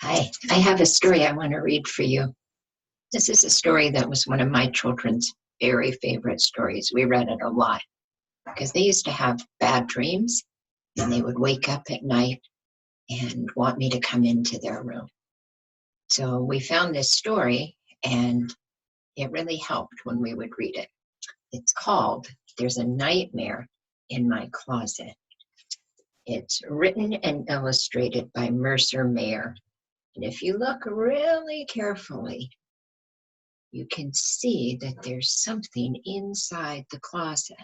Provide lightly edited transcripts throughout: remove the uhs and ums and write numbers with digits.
Hi, I have a story I want to read for you. This is a story that was one of my children's very favorite stories. We read it a lot because they used to have bad dreams and they would wake up at night and want me to come into their room. So we found this story and it really helped when we would read it. It's called There's a Nightmare in My Closet. It's written and illustrated by Mercer Mayer. And if you look really carefully, you can see that there's something inside the closet.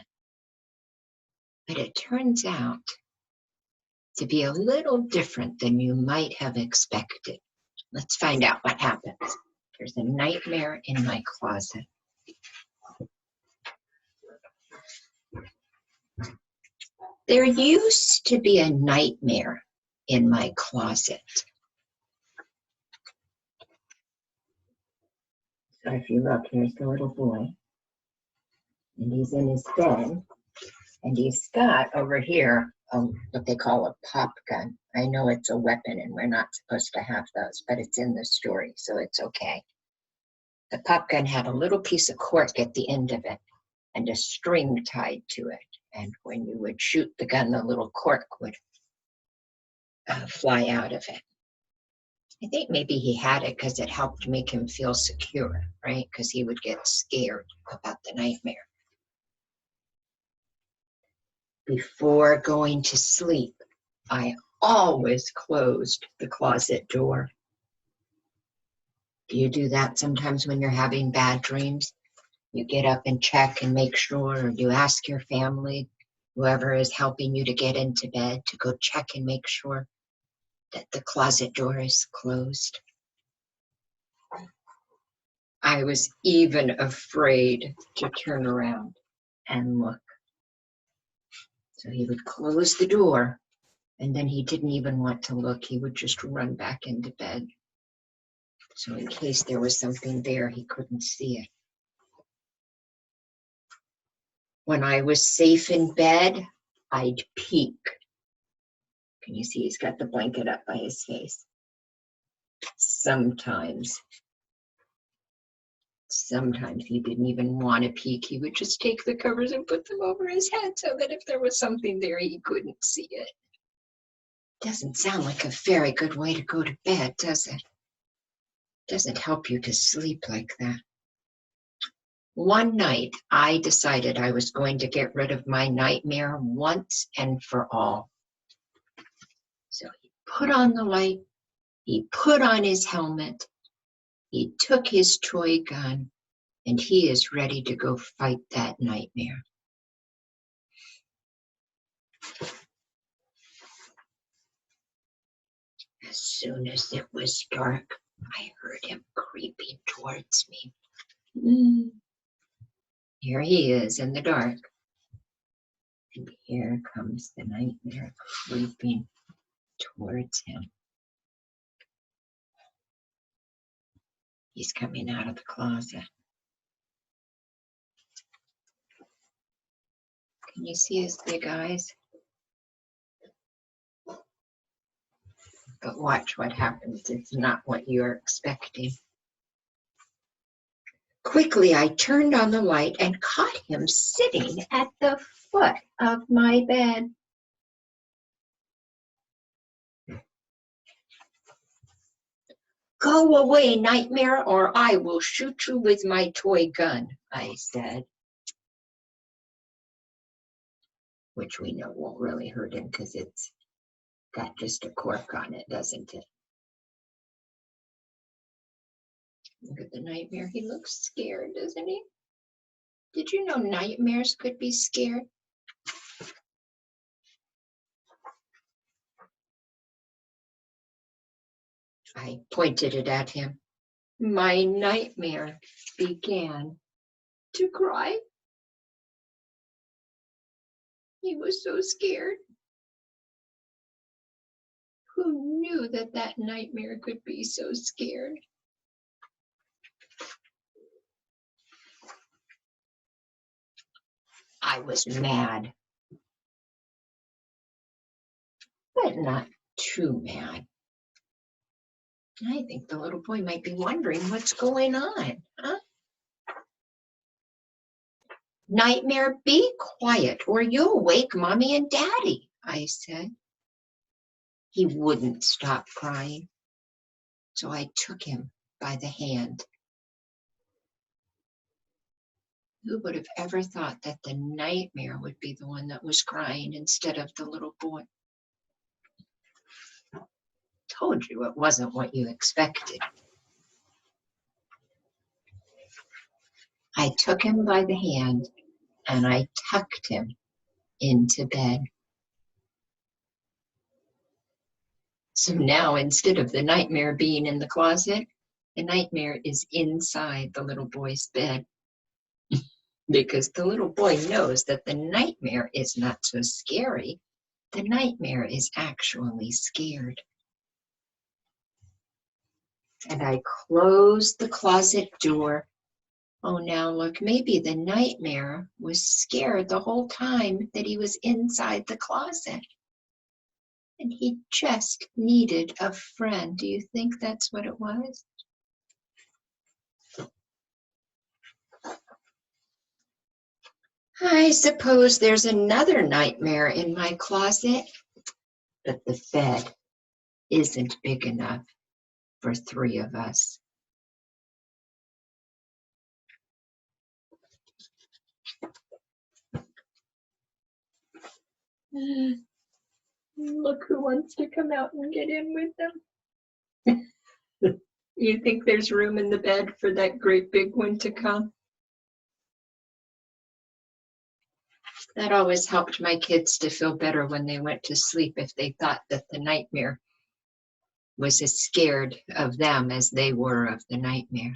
But it turns out to be a little different than you might have expected. Let's find out what happens. There's a nightmare in my closet. There used to be a nightmare in my closet. So if you look, here's the little boy. And he's in his bed. And he's got over here what they call a pop gun. I know it's a weapon and we're not supposed to have those, but it's in the story, so it's okay. The pop gun had a little piece of cork at the end of it and a string tied to it. And when you would shoot the gun, the little cork would fly out of it. I think maybe he had it because it helped make him feel secure, right? Because he would get scared about the nightmare. Before going to sleep, I always closed the closet door. Do you do that sometimes when you're having bad dreams? You get up and check and make sure, or you ask your family, whoever is helping you to get into bed, to go check and make sure that the closet door is closed. I was even afraid to turn around and look. So he would close the door, and then he didn't even want to look. He would just run back into bed. So in case there was something there, he couldn't see it. When I was safe in bed, I'd peek. Can you see he's got the blanket up by his face? Sometimes he didn't even want to peek. He would just take the covers and put them over his head so that if there was something there, he couldn't see it. Doesn't sound like a very good way to go to bed, does it? Doesn't help you to sleep like that. One night, I decided I was going to get rid of my nightmare once and for all. So he put on the light, he put on his helmet, he took his toy gun, and he is ready to go fight that nightmare. As soon as it was dark, I heard him creeping towards me. Here he is in the dark. And here comes the nightmare creeping towards him. He's coming out of the closet. Can you see his big eyes? But watch what happens. It's not what you're expecting. Quickly, I turned on the light and caught him sitting at the foot of my bed. Go away, nightmare, or I will shoot you with my toy gun, I said. Which we know won't really hurt him because it's got just a cork on it, doesn't it? Look at the nightmare. He looks scared, doesn't he? Did you know nightmares could be scared? I pointed it at him. My nightmare began to cry. He was so scared. Who knew that that nightmare could be so scared? I was mad, but not too mad. I think the little boy might be wondering what's going on, huh? Nightmare, be quiet or you'll wake Mommy and Daddy, I said. He wouldn't stop crying, so I took him by the hand. Who would have ever thought that the nightmare would be the one that was crying instead of the little boy? Told you it wasn't what you expected. I took him by the hand and I tucked him into bed. So now, instead of the nightmare being in the closet, the nightmare is inside the little boy's bed. Because the little boy knows that the nightmare is not so scary. The nightmare is actually scared. And I closed the closet door. Oh, now look, maybe the nightmare was scared the whole time that he was inside the closet. And he just needed a friend. Do you think that's what it was? I suppose there's another nightmare in my closet, but the bed isn't big enough for 3 of us. Look who wants to come out and get in with them. You think there's room in the bed for that great big one to come? That always helped my kids to feel better when they went to sleep if they thought that the nightmare was as scared of them as they were of the nightmare.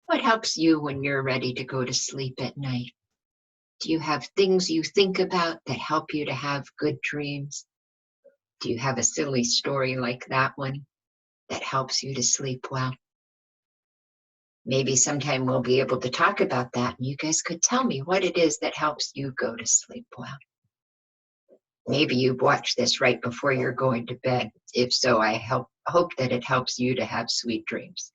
What helps you when you're ready to go to sleep at night? Do you have things you think about that help you to have good dreams? Do you have a silly story like that one that helps you to sleep well? Maybe sometime we'll be able to talk about that and you guys could tell me what it is that helps you go to sleep well. Maybe you've watched this right before you're going to bed. If so, I hope that it helps you to have sweet dreams.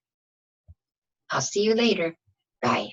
I'll see you later. Bye.